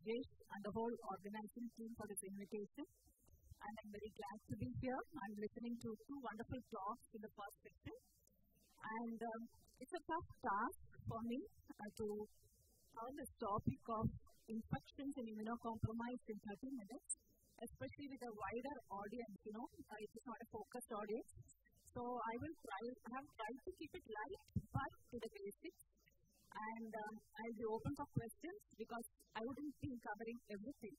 Rajesh and the whole organizing team for this invitation. And I'm very glad to be here. I'm listening to two wonderful talks in the first section. And it's a tough task for me to cover this topic of infections and immunocompromised in 30 minutes, especially with a wider audience, it is not a focused audience. So I have tried to keep it light, but to the basics. And I'll be open for questions because I wouldn't be covering everything.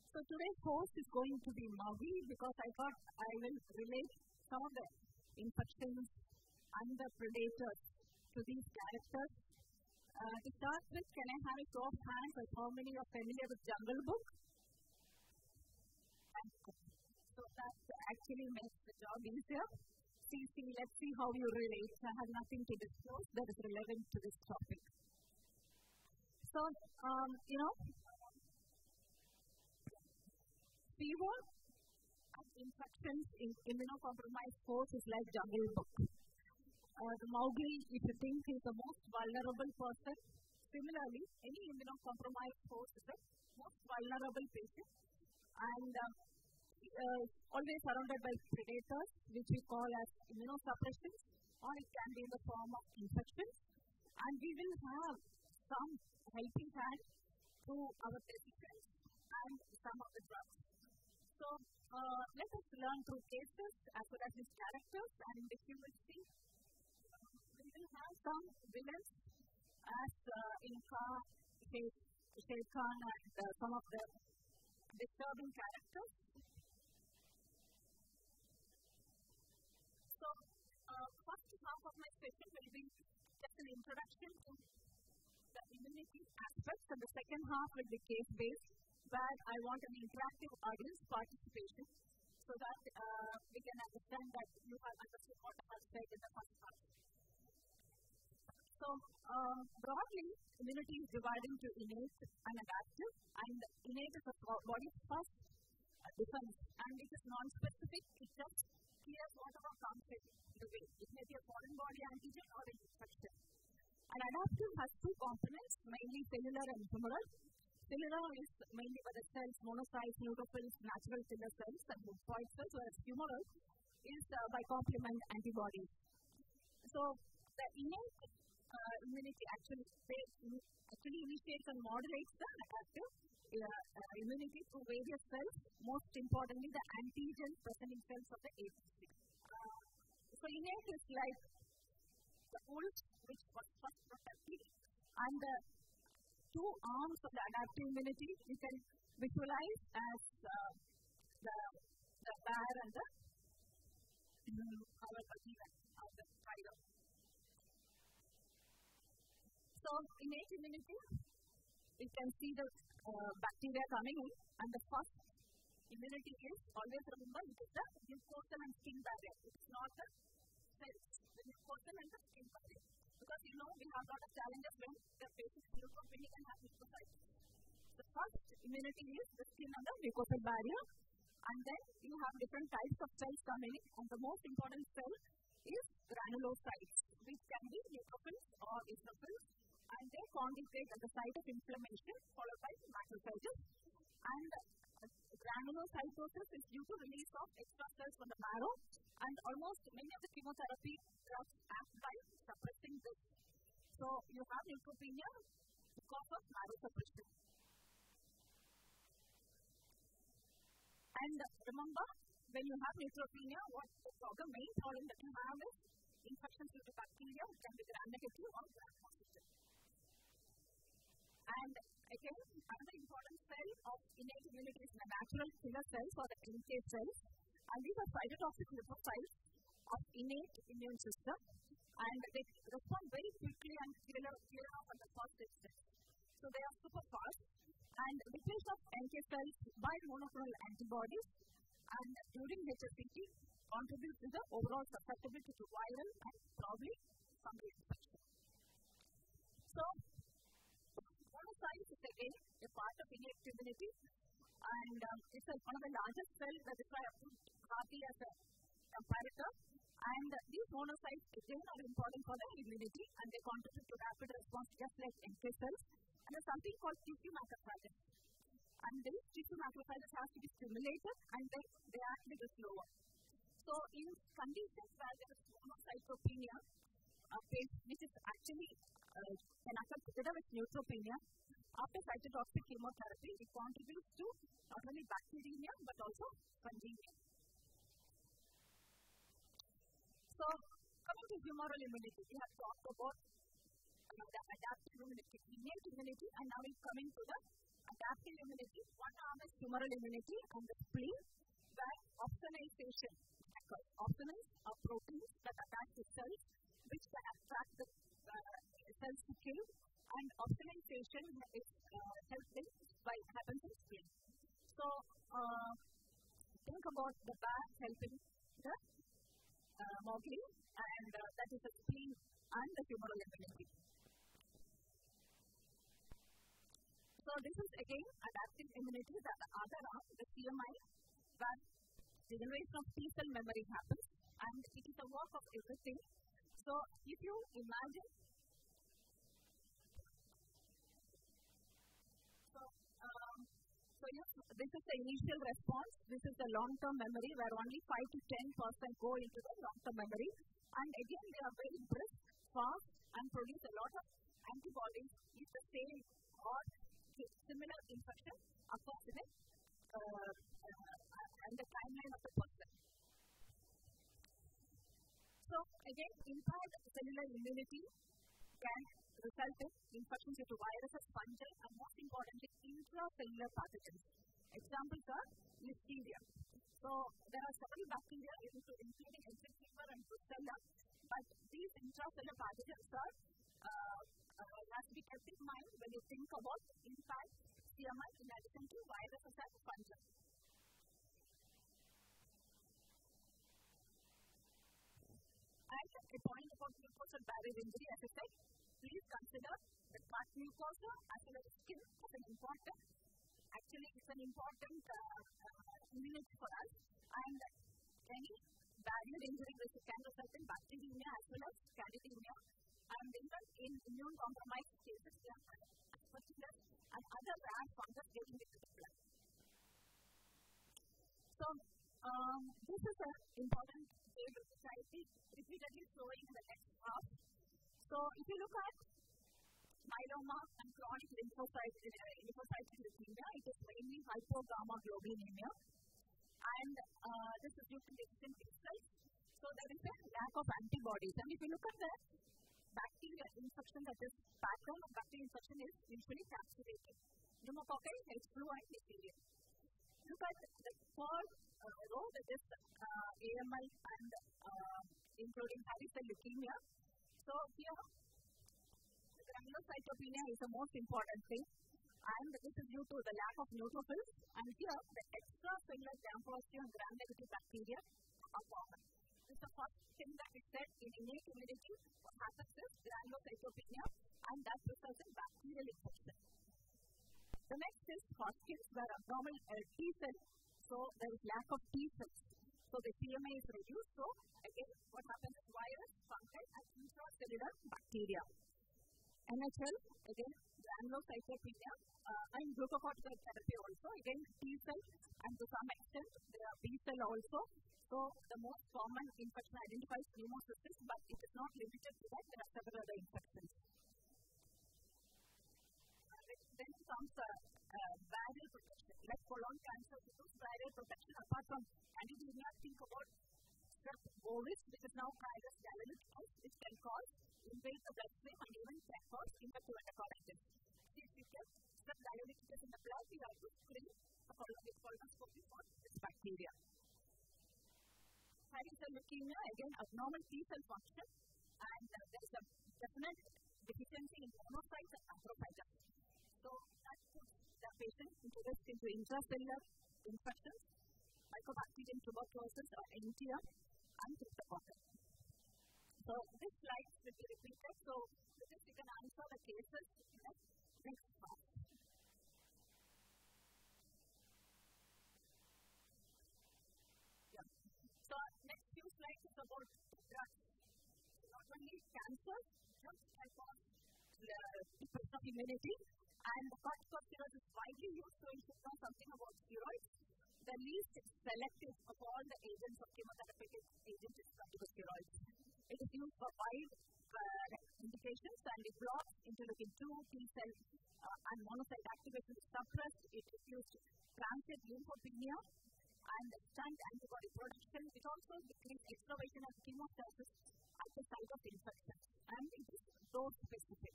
So today's host is going to be Maugi because I thought I will relate some of the infections and the predators to these characters. To start with, can I have a show of hands of how many are familiar with Jungle Book? So that actually makes the job easier. Let's see how you relate. I have nothing to disclose that is relevant to this topic. So, fever and infections in immunocompromised hosts is like Jungle Book. The Mowgli, if you think, is the most vulnerable person. Similarly, any immunocompromised host is the most vulnerable patient. And always surrounded by predators, which we call as immunosuppressions, or it can be in the form of infections. And we will have some helping hand to our physicians and some of the drugs. So let us learn through cases as well as these characters, and you will see we will have some villains as in Sher Khan and some of the disturbing characters. So first half of my session will be just an introduction to the immunity aspects, and the second half will be case-based, where I want an interactive audience participation so that we can understand that you have understood what I have said in the first half. So, broadly, immunity is divided into innate and adaptive, and innate is the body's first defense, and it is non-specific. It just clears whatever comes in the way. It may be a foreign body antigen or an infection. And adaptive has two components, mainly cellular and humoral. Cellular is mainly by the cells, monocytes, neutrophils, natural killer cells, and lymphoid cells, whereas humoral is by complement antibodies. So, the innate immunity actually initiates and modulates the adaptive immunity through various cells, most importantly the antigen-presenting cells of the APC. So, innate is like the wolf, which was first protected, and the two arms of the adaptive immunity you can visualize as the bear and the tiger. So, innate immunity, you can see the bacteria coming in, and the first immunity is, always remember, it is the mucosal and skin barrier. It is not the cells, the mucosal and the skin barrier. Because we have a lot of challenges when the patient is neutropenic and has mucositis. The first immunity is the skin and the mucosal barrier, and then you have different types of cells coming in, and the most important cell is granulocytes, which can be neutrophils or eosinophils, and they congregate at the site of inflammation, followed by macrophages. And granulocytosis is due to release of extra cells from the marrow, and almost many of the chemotherapy drugs act by suppressing this. So, you have neutropenia because of marrow suppression. And remember, when you have neutropenia, the main problem that you have is infections due to bacteria, which can be gram-negative or gram-positive. And again, another important cell of innate immunity is the natural killer cells or the NK cells. And these are cytotoxic lymphocytes of innate immune system, and they respond very quickly and clear off at the first instance. So they are super fast, and replacement of NK cells by monoclonal antibodies and during HSCT contributes to the overall susceptibility to viral and probably fungal infection. So, monocytes is again a part of innate immunity, and it's one of the largest cells that is why I put Hardy as a comparator. And these monocytes again are important for the immunity, and they contribute to rapid response just like NK cells. And there's something called tissue macrophages. And these tissue macrophages have to be stimulated and then they act a little slower. So in conditions where there is monocytopenia, which is actually can occur together with neutropenia, after cytotoxic chemotherapy, it contributes to not only bacteremia but also fungemia. So coming to humoral immunity, we have talked about the adaptive immunity, innate immunity, and now we're coming to the adaptive immunity. One arm is humoral immunity and the spleen, where opsonization occurs. Opsonins are proteins that attach to cells which can attract the cells to kill, and opsonization is happens in spleen. So think about the bat helping the Mowgli, and that is the spleen and the humoral immunity. So this is again adaptive immunity, that the other arm, the CMI, where the generation of T-cell memory happens, and it is a work of everything. So if you imagine, this is the initial response, this is the long-term memory, where only 5 to 10% go into the long-term memory, and again they are very brisk, fast, and produce a lot of antibodies if the same or similar infection occurs in the timeline of the person. So again, impaired cellular immunity can result in infections due to viruses, fungi, and most importantly, intracellular pathogens. Examples are Listeria. So there are several bacteria, including H. fever and Brucella, but these intracellular pathogens have to be kept in mind when you think about impaired CMI in addition to viruses and fungi. And a point about mucosal barrier injury, as I said, please consider the cut mucosa as well as skin as an important, actually it's an important immunity for us, and any barrier injury which can result in bacteremia as well as candidemia, and even in immune compromised cases, we have aspergillus and other rare fungus getting into the blood. So this is an important table which I see repeatedly showing in the next graph. So if you look at myeloma and chronic lymphocytic leukemia, it is mainly hypogammaglobulinemia, and this is due to deficient B cells. So there is a lack of antibodies, and if you look at the bacterial infection, that is pattern of bacterial infection is usually capsulated. Pneumococci, H. flu, and Listeria. Look at the third row, that is AML and including high cell leukemia. So here, the granulocytopenia is the most important thing, and this is due to the lack of neutrophils, and here the extracellular gram-positive and gram-negative bacteria are common. This is the first thing that we said in innate immunity. What happens is granulocytopenia, and that results in bacterial infection. The next is Hodgkin's, where abnormal T cells, so there is lack of T cells. So the CMA is reduced, so again what happens is virus, fungi, and intracellular bacteria. NHL, again granulocytopenia, and glucocorticoid therapy also, again T cell, and to some extent there are B cell also. So the most common infection identifies pneumocystis, but it is not limited to that, there are several other infections. Then comes barrier protection, like colon cancer, barrier protection. Apart from candidemia, think about strep bovis, which is now Candidus gallimimus, which can cause invade the bloodstream and even can cause infective enterocolitis. If you get strep gallimimus in the blood, we have to screen with colonoscopy for this bacteria. High cell leukemia, again abnormal T cell function, and there is a definite deficiency in monocytes and macrophages. So that puts the patient into risk into intracellular infections, Mycobacterium tuberculosis or NTM, and cryptococcus. So this slide will be repeated. So with this you can answer the cases in the next part. Yeah. So next few slides is about drugs. So not only cancer, drugs can cause depression of immunity, And the corticosteroids is widely used, so you should know something about steroids. The least selective of all the agents of chemotherapeutic agents is corticosteroids. It is used for wide indications and it blocks interleukin-2, T-cell and monocyte activation is suppressed. It reduced transient lymphopenia and stunt antibody production. It also decreases extravasation of chemostasis at the site of infection, and it is dose-specific.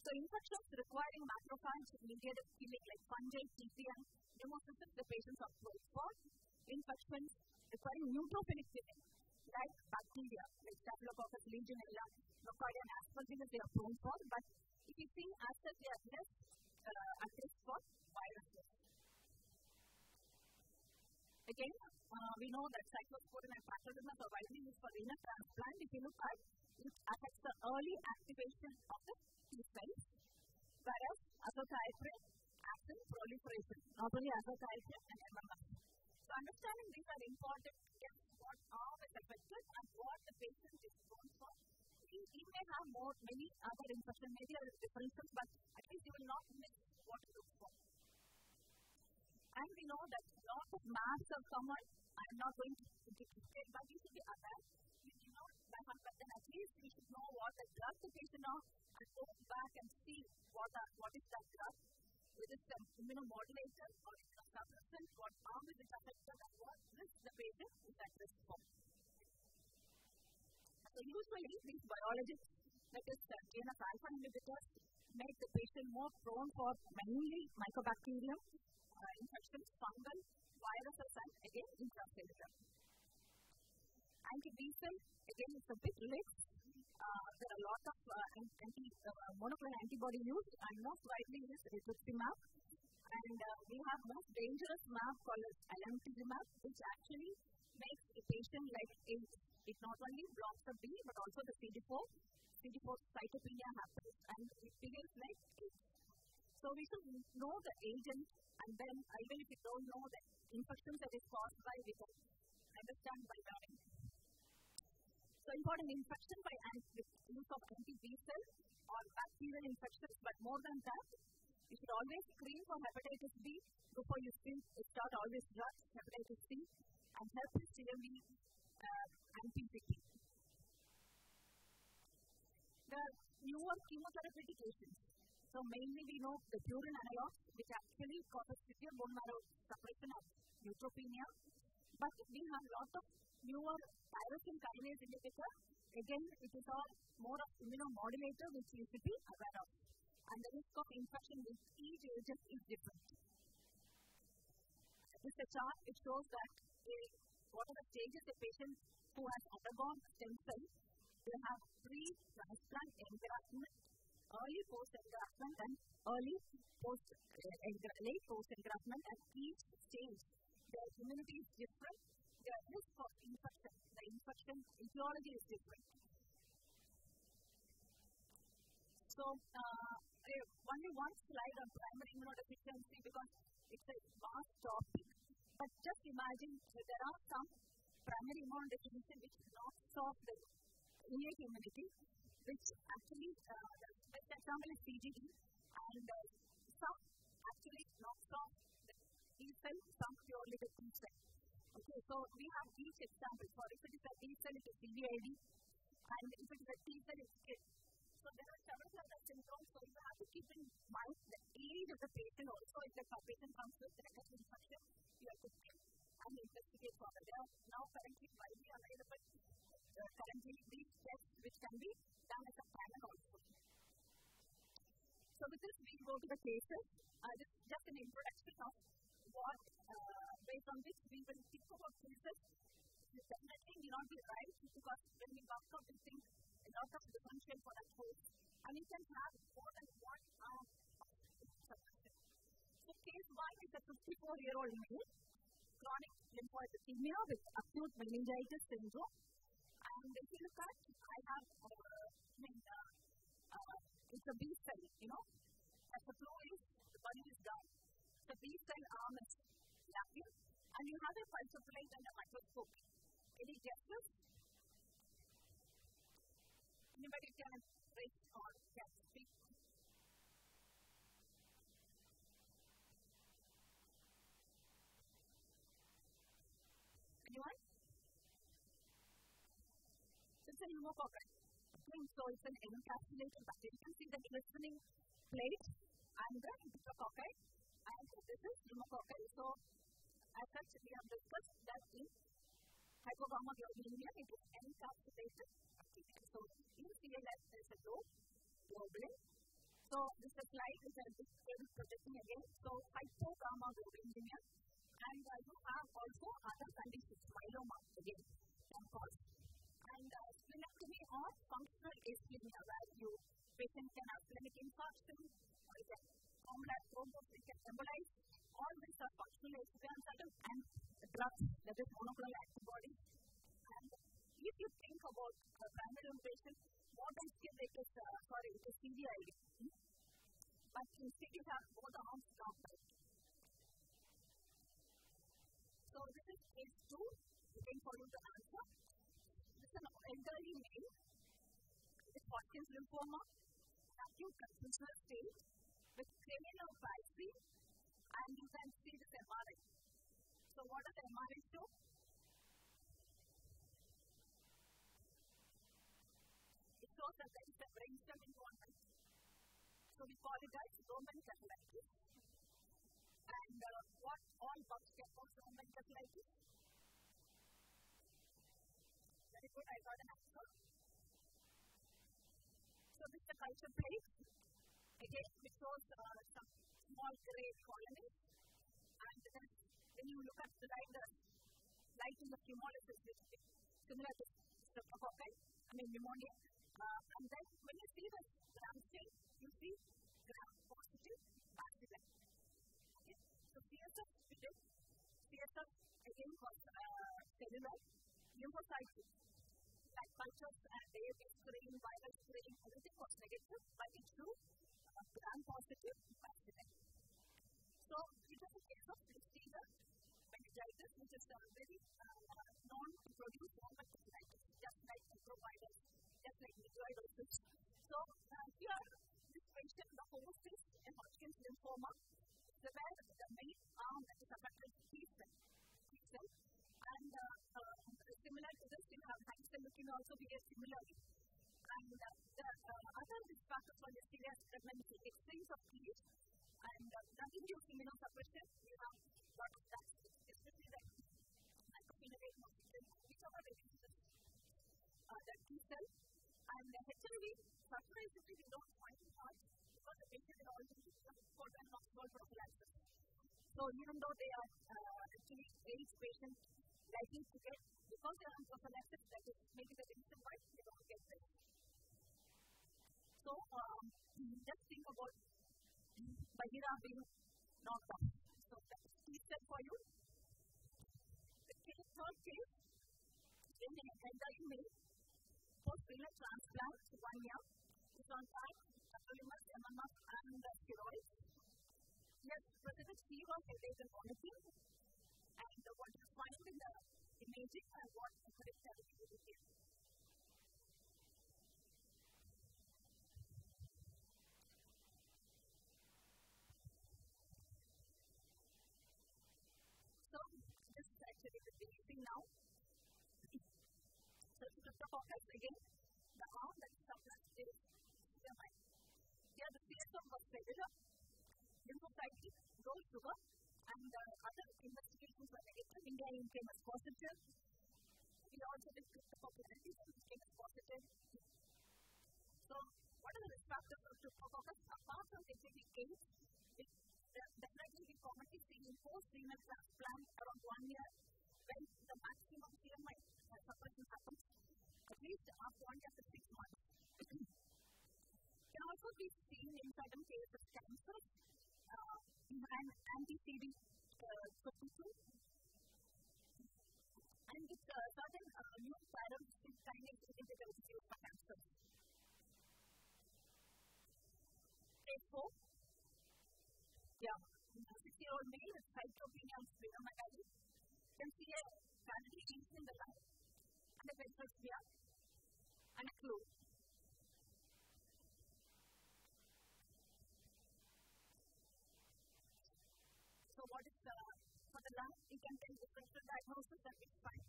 So infections requiring macrophage-mediated killing like fungi, TCM, pneumocystis, the patients are prone for. Infections requiring neutrophilic killing like bacteria, like Staphylococcus legionella, Nocardia, and Aspergillus, they are prone for. But if you see, as such, they are less at risk for viruses. Again, we know that cyclosporin and paclitaxel are widely used for renal transplant. If you look at it, affects the early activation of the T cells, whereas azathioprine acts in proliferation, not only azathioprine and MMF. So understanding these are important to get what arm is affected and what the patient is prone for. He may have many other infections, maybe other differences, but at least you will not miss what to look for. And we know that lots of maps have come on. I am not going to dictate, but you should be aware. You do not by heart, but then at least we should know what the drug the patient on and go back and see what is that drug. Whether it's an immunomodulator or immunosuppressant, what arm is it affected and what risk the patient is at risk for. So usually these biologics, that is TNF alpha inhibitors, make the patient more prone for mainly mycobacterium infections, fungal, viruses, and again intracellular. Anti-B-cell, again it's a bit less. There are a lot of monoclonal antibody used and most widely used rituximab. And we have most dangerous mAb called as alemtuzumab, which actually makes a patient like AIDS. It not only blocks the B, but also the CD4. CD4 cytopenia happens and it behaves like AIDS. So we should know the agent, and then even if we don't know the infections that is caused by, we can understand by learning. So important infection by use of anti-B-cell or bacterial infections, but more than that, you should always screen for hepatitis B before you start always drugs, hepatitis C, and herpes CMV and PCP. The newer chemotherapeutic agents. So mainly we know the purine analogs, which actually causes severe bone marrow suppression of neutropenia. But we have a lot of newer tyrosine kinase inhibitor. Again, it is all more of immunomodulator, which you should be aware of. And the risk of infection with each agent is different. This is a chart. It shows that what are the stages a patient who has undergone stem cell, they have pre-transplant engraftment, early post-engraftment, and late post-engraftment. At each stage, their immunity is different. Their risk of infection, the infection etiology is different. So, only one slide on primary immunodeficiency because it's a vast topic. But just imagine there are some primary immunodeficiency which knocks off the innate immunity, which actually, the best example is CGD, and some actually knocks off the T-cell, some purely the T-cell. Okay, so we have each example. So if it is a T-cell, it is CVID, and if it is a T-cell, it's KIT. So there are several other symptoms, so you have to keep in mind the age of the patient also. If the patient comes with recurrent infection, you have to check and investigate further. They are now currently widely available. Currently, these tests which can be done as a panel also. So with this, we go to the cases. This is just an introduction of what, based on which we will think about cases. This definitely will not be right because when we work out these things, a lot of differential for that code, and you can have more than one arm of submission. So case 1 is a 54-year-old male, chronic lymphoid leukemia with acute meningitis syndrome. And if you look at, I have, it's a B cell, as the flow is, the body is down. The B cell arm is lacking, and you have a pulsar plate and a microscope. Any guesses? Anybody can raise or can speak? is a pneumococcal. Okay, so it's an encapsulated bacteria. You can see the glistening plate and the enterococci, and this is pneumococcal. So, as such, we have discussed that in hypogammaglobulinemia, it is encapsulated bacteria. So, in CLS, there is a globulin. So, this is a slide which I will be projecting again. So, hypogammaglobulinemia, and you have also other conditions, myeloma again, can cause. And splenectomy or functional ischemia, where patient can have splenic infarction, or you can pulmonary thrombosis, can embolize. All these are functional ischemia and drugs, that is monoclonal antibodies. And if you think about primary invasion, modern skin, it is CVID. But instead you have both arms blocked out. So this is case 2, looking for you to answer. This is an elderly male with Hodgkin's lymphoma, acute confusional state with cranial palsy, and you can see this MRI. So what does the MRI show? It shows that there is a brainstem involvement. So we call it as Roman capsulitis. And what all bugs can cause Roman capsulitis? Very good, I got an answer. So this is the culture plate. Again, it shows some small gray colonies. And then when you look at the light in the hemolysis, which is similar to streptococci, pneumonia. And then when you see the gram stain, you see gram-positive bacilli. Okay? So CSF, CSF again was cellular lymphocytes. Like cultures and AAV screen, viral screen, everything was negative, but it showed gram-positive bacilli. So it was a case of Listeria meningitis, which is very known to produce Roman capsulitis, just like enterovirus, just like meningitis. So here, this patient, the host is a Hodgkin's lymphoma, where the main arm that is affected is T-cell. And similar to this, you have Hansen leukemia also behave similarly. And the other risk factors for Listeria is pregnancy, extremes of heat, and drug-induced immunosuppression. You have a lot of that, especially the microphenolate mosquito, which are reduces the T-cell. And the HIV, surprisingly, we don't find much because the patient is already for the non-small prophylaxis. So even though they are actually AIDS patients likely to get, because they are on prophylaxis, that is maybe the reason why they don't get this. So just think about Bahira being knocked off. So that is T-cell for you. The third case, in an elderly male, post-renal transplant, 1 year, is on track, tacrolimus, MMF, and steroids. Yes, presented fever, headache, and vomiting. And what you find in the imaging and what the correct therapy will be given. So, this is actually the beginning now. So, streptococcus again, the arm that is suppressed is stomach. Here, the CSF was cellular, lymphocytic, low sugar, and other investigations were negative. India came as positive. We also did streptococcus and came as positive. So, what are the risk factors of streptococcus? Apart from HIV AIDS, it definitely be commonly seen in post-renal transplant around 1 year when the maximum CMI suppression happens, at least after 1 year to 6 months. Can also be seen in certain cases of cancer and anti-CD52 and with certain new parametric kinase inhibitors used for cancer. Case 4. Yeah, 6-year-old male with cytopenia and splenomegaly. You can see a cavity in the lung and a hypersphere and a clue. So what is for the lung? We can take differential diagnosis and it's fine.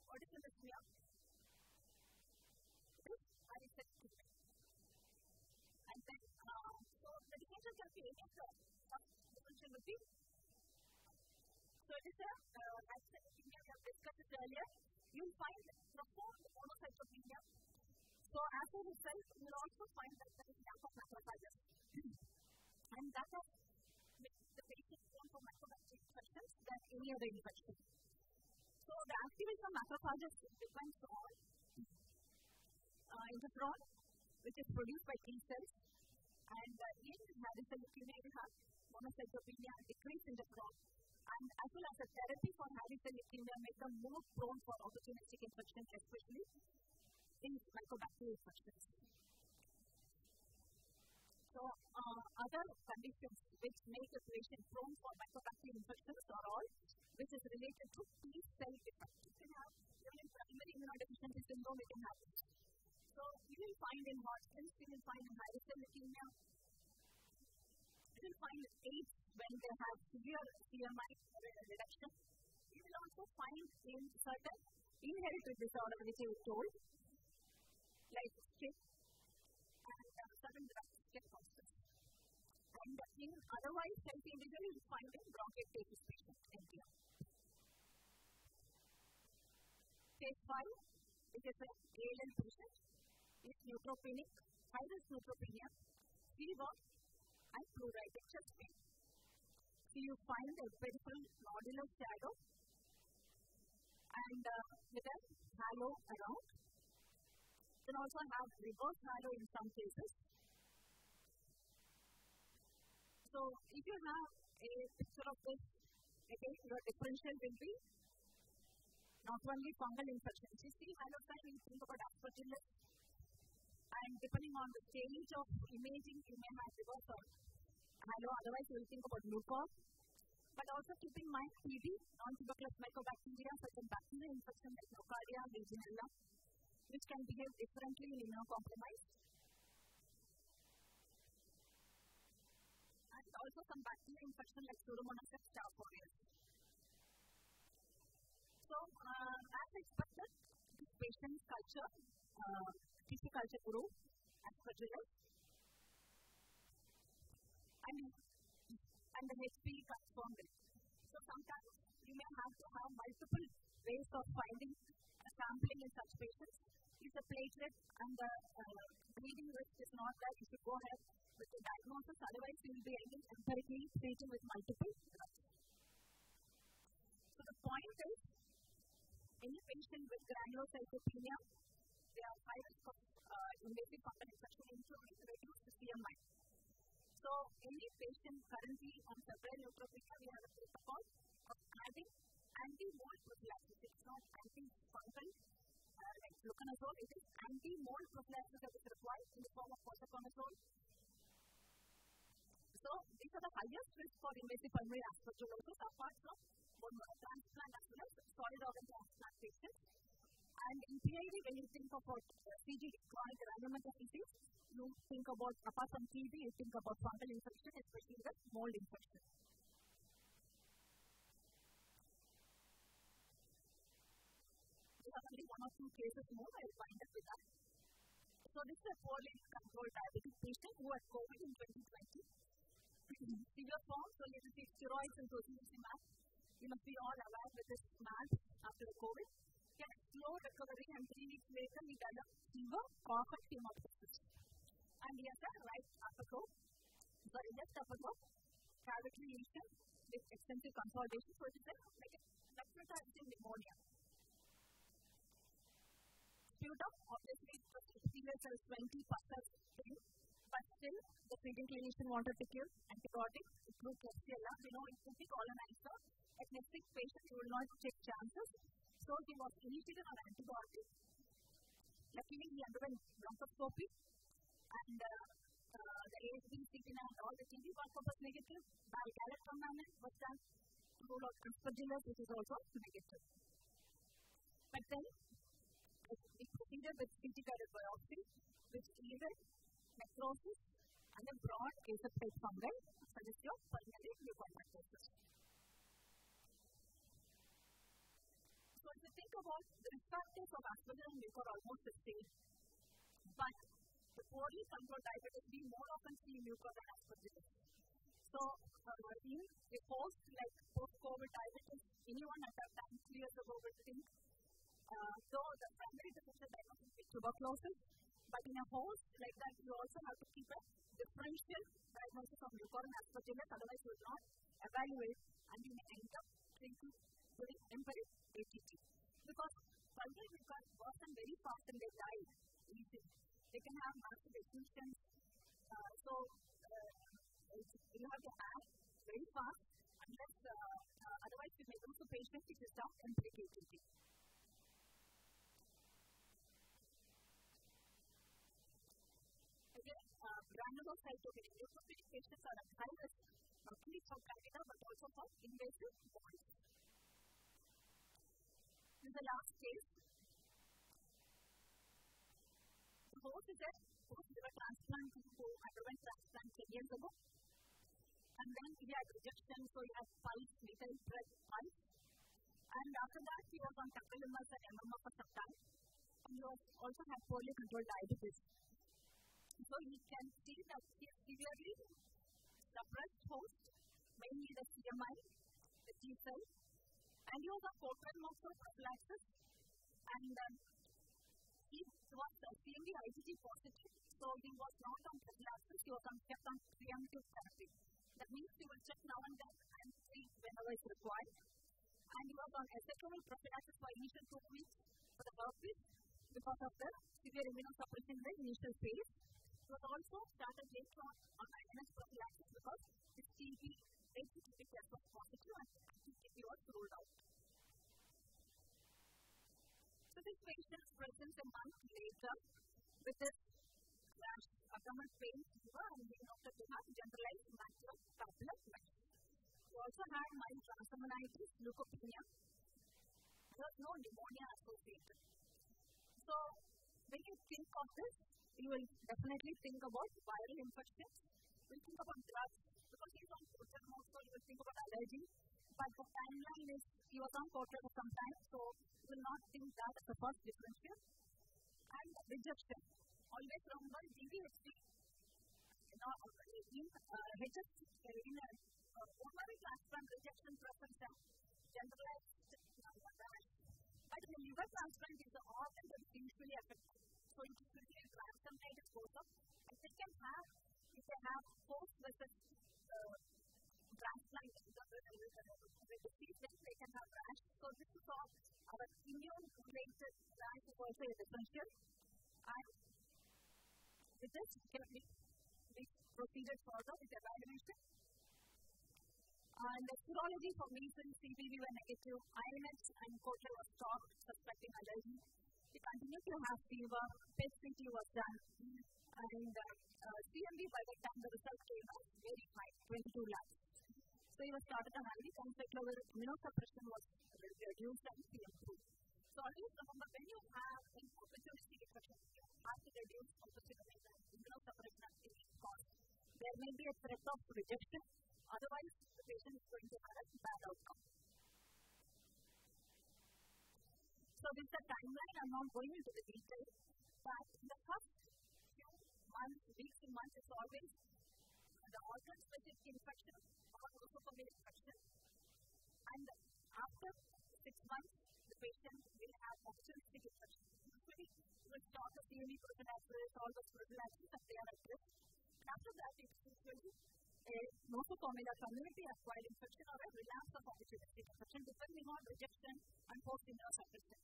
What is the smear? area of differential will be. So it is as we have discussed this earlier, you will find profound monocytopenia. So as a result, you will also find that there is lack of macrophages. And that has the patient prone for mycobacterial infections than any other infection. So the activation of macrophages depends on interferon, which is produced by T cells, and in Hairy cell leukemia, you have monocytopenia, decreased interferon, and as well as a therapy for Hairy cell leukemia make them more prone for opportunistic infection, especially in mycobacterial infections. So other conditions which make a patient prone for mycobacterial infections are all which is related to T cell defect. You can have even primary immunodeficiency syndrome, you can have it. So you will find in Hodgkin's, you will find in Hairy cell leukemia, you will find AIDS when they have severe CMI reduction. You will also find in certain inherited disorder which I told, like SCID and certain drugs get positive. And in otherwise healthy individual, you will find in bronchiectasis patient, NTM. Case 5, it is an ALN patient, is neutropenic, high-risk neutropenia, fever, and pleuritic chest pain. So you find a peripheral nodular shadow and with a halo around. You can also have reverse halo in some cases. So if you have a picture of this, again your differential will be not only fungal infections. You see halo sign, you think about aspergillus, and depending on the stage of imaging, you may have reverse or halo, otherwise you will think about mucor. But also keep in mind TB, non-tuberculous mycobacteria, such as bacterial infection like Nocardia, Legionella, which can behave differently in immunocompromised. And also some bacterial infection like Pseudomonas and Staph aureus. So, as expected, this patient's culture, tissue culture grew aspergillus, and the HP confirmed it. So sometimes you may have to have multiple ways of finding sampling in such patients. If the platelet and the bleeding risk is not there, you should go ahead with the diagnosis. Otherwise, you will be empirically treating with multiple drugs. So the point is, any patient with granulocytopenia, they have high risk of invasive fungal infection, including reduced CMI. So, any patient currently on severe neutropenia, we have a protocol of adding anti-mold prophylaxis. It's not anti-fungal like fluconazole, it is anti-mold prophylaxis that is required in the form of posaconazole. So, these are the highest risk for invasive pulmonary aspergillosis apart from bone marrow transplant as well as solid organ transplant patients. And in PID, when you think about CGD, chronic granulomatous disease, you think about, apart from TB, you think about fungal infection, especially the mold infection. We have only one or two cases more, I will wind up with that. So this is a poorly controlled diabetic patient who had COVID in 2020. Severe form, so you receive steroids and tocilizumab. You must be all aware with this MAD after the COVID. He had a slow recovery, and 3 weeks later he developed fever, cough, and hemoptysis. And he has a left upper cavity lesion with extensive consolidation, so it is like a respiratory pneumonia. Sputum, obviously, it was experienced as 20%, but still the treating clinician wanted to give antibiotics, it proved Klebsiella. We know it could be colonizer. At next sick patient, you will not take chances. So he was initiated on antibiotics. Luckily, he underwent bronchoscopy, and the ASB, CT9, and all the TB was negative. Bile-galactomannan was done to rule out aspergillus, which is also negative. But then, we proceeded with CT-guided biopsy, which yielded necrosis and a broad aseptic fungi, such as your pulmonary leukomycosis. So, if you think about the risk factors of aspergillus and mucor are almost the same, but the poorly controlled diabetes, we more often see mucor than aspergillus. So, in a post-COVID diabetes, anyone at that time, 3 years ago, would think, though the primary differential diagnosis is tuberculosis, but in a host like that, you also have to keep a differential diagnosis of Mucorales aspergillus, otherwise you will not evaluate and you may end up treating with empiric ATT. Because fungal mucus worsen very fast and they die easily. They can have massive effusions. You have to act very fast unless otherwise you may lose the patient if you stop empiric ATT. Again, granulocytopenia. Neutropenic patients are at high risk not only for candida but also for invasive molds. This is the last case. The host is a post-liver transplant who underwent transplant 10 years ago. And then he had rejection, so he had pulse, little breath pulse. And after that, he was on tacrolimus and MMF for some time. And he also had poorly controlled diabetes. So you can see that he is severely suppressed host, mainly the CMI, the T cell, and he was on Cotrimox for prophylaxis. And he was CMV IgG positive, so he was not on prophylaxis, he was kept on preemptive therapy. That means he will check now and then and treat whenever is required. And he was on acetylcholine prophylaxis for initial 2 weeks for the purpose because of the severe immunosuppression in the initial phase. He was also started later on INS prophylaxis because his TB, ATTP test was positive and TB was ruled out. So this patient presents a month later with this rash, abdominal pain, fever, and we know that they have generalized maculopapular mesh. He also had mild transaminitis, leukopenia. There was no pneumonia associated. So when you think of this, you will definitely think about viral infections. You will think about drugs because he is on Cotrimox, so you will think about allergy. But the timeline is he was on Cotrimox for some time, so you will not think that as the first differential. And rejection. Always remember DVHD in pulmonary transplant rejection presents a generalized rash. But in the liver transplant is the organ that is usually affected. So it is usually transplanted goes up. And they can have, if they have post versus transplant with disease, then they can have rash. So this is all our immune-related rash is also a differential. And with this, we proceeded further with evaluation. And the serology for measles, CBV were negative. INS and Cotrimox was stopped, suspecting allergy. He continued to have fever. PET-CT was done. And CMV, by the time the result came out, very high, 22 lakhs. So he was started on IV cyclovir. Immunosuppression was reduced and he improved. So always remember, when you have an opportunistic infection, you have to reduce opportunistic immunosuppression at any cost. There may be a threat of rejection, otherwise the patient is going to have a bad outcome. So this is the timeline. I'm not going into the details, but in the first few months, weeks and months, it's always the organ-specific infection or nosocomial infection. And after 6 months, the patient will have opportunistic infection. Usually, you will start the CMV prophylaxis, all those prophylaxis, and they are at risk. And after that, it's usually a nosocomial community-acquired infection or a relapse of opportunistic infection, depending on rejection and post-immunosuppression.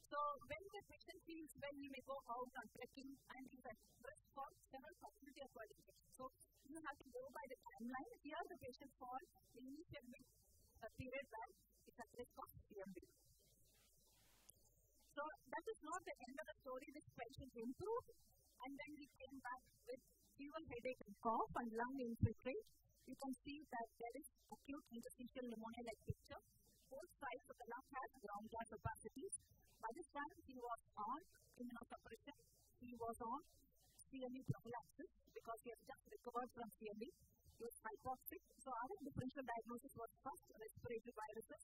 So when the patient feels well, he may go out on trekking and he's at risk for several community-acquired infections. So you have to go by the timeline. Here, the patient falls in a period where it's at risk of CMV. So that is not the end of the story. This patient improved, and then he came back with fever, headache, and cough, and lung infiltrate. You can see that there is acute interstitial pneumonia-like picture. Both sides of the lung have ground glass opacities. By this time, he was on immunosuppression. He was on CMV prophylaxis because he has just recovered from CMV. He was hypoxic. So our differential diagnosis was first respiratory viruses,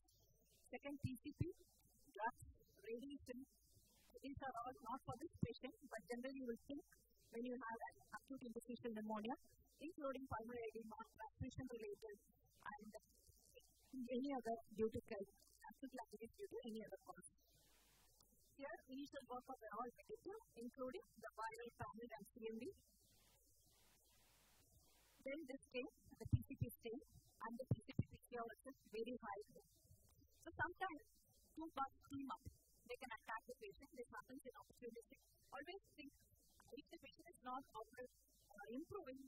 second PCP, drugs, radiation. These are all not for this patient, but generally you will think when you have an acute interstitial pneumonia, including pulmonary edema, transmission related, and any other due to acute due to any other cause. Here, initial workup are all negative, including the viral panel and CMV. Then this stain, the PCP stain, and the PCP-PCR is very high. So sometimes two bugs team up. They can attack the patient. This happens in opportunistic. Always think, if the patient is not improving,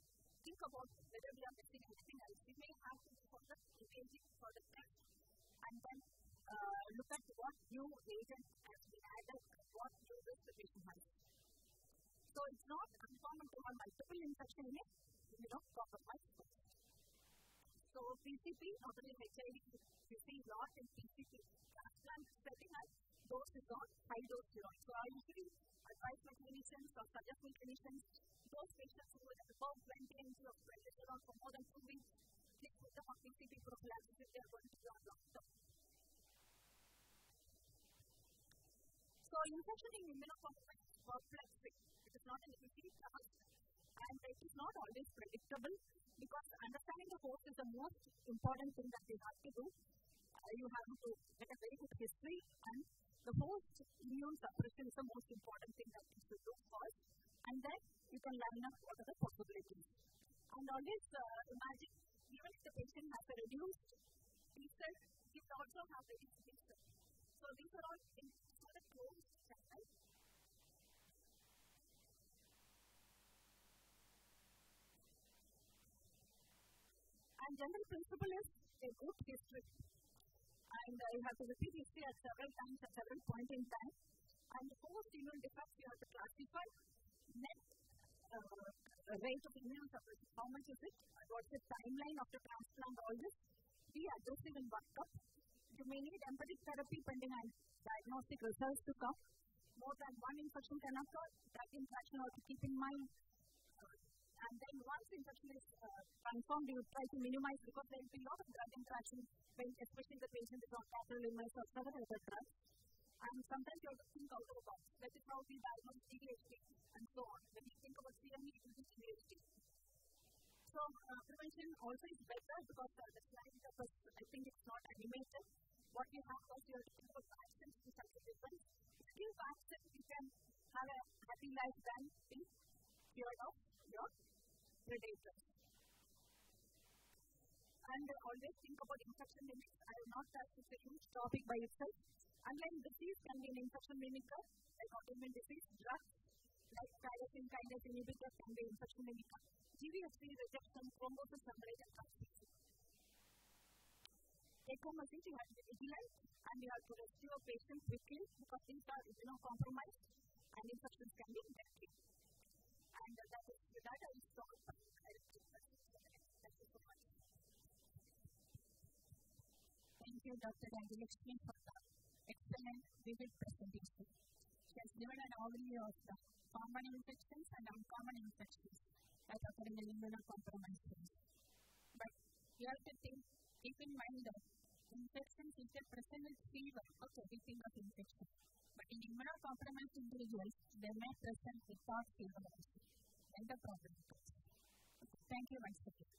think about whether we are missing anything else. We may have to do further imaging for the test, and then look at what new agent has been added, what new risk the patient has. So it's not uncommon to have multiple infection in it, compromised. So PCP, not only HIV, you see a lot in PCP transplant setting, and dose is on high dose steroid. So I usually advise my clinicians or suggest my clinicians, those patients who are above 20 mg of prednisolone for more than 2 weeks, please put them on PCP prophylaxis if they are going to be on long term. So infection in immunocompromised is perplexing. It is not an easy task, and it is not always predictable, because understanding the host is the most important thing that we have to do. You have to get a very good history, and the host immune suppression is the most important thing that you should do first, and then you can line up what are the possibilities. And always imagine, even if the patient has a reduced T-cell, you can also have reduced T-cell. So these are all things for the closed channel. And general principle is a good history. And you have to repeat history at several times, at several points in time. And post immune defects, you have to classify net rate of immune suppression. How much is it? What's the timeline of the transplant? All this. Be aggressive in backup. You may need empathic therapy pending on diagnostic results to come. More than one infection can occur. Drug interaction also keep in mind. And then once infection is confirmed, you try to minimize, because there will be a lot of drug interaction, especially the patient is on tacrolimus or several other drugs. And sometimes you have to think out of the box. That is how we diagnose GVHD and so on. When you think about CMV, it will be GVHD. So prevention also is better, because the slide I think it's not animated. What you have is you have to think about vaccines, which are different. If you give vaccines, you can have a happy life than be cured of your predators. And always think about infection mimics. I will not touch, it's a huge topic by itself. Unlike disease can be an infection mimicker, like autoimmune disease, drugs, like tyrosine kinase inhibitor can be infection mimicker. GVHD, rejection, thrombosis, hemorrhage, and transfusion. Take home message, you have to be vigilant, and you have to rescue a patient quickly, because these are immunocompromised, and infections can be deadly. And that is with that I will stop. Thank you so much. Thank you, Dr. Rangilakshmi, for the excellent, vivid presentation. She has given an overview of the common infections and uncommon infections that occur in the immunocompromised phase. But you have to keep in mind that infections, if they present with fever, okay, we think of infection. But in immunocompromised individuals, they may present without fever also. And the problem comes. Thank you once again.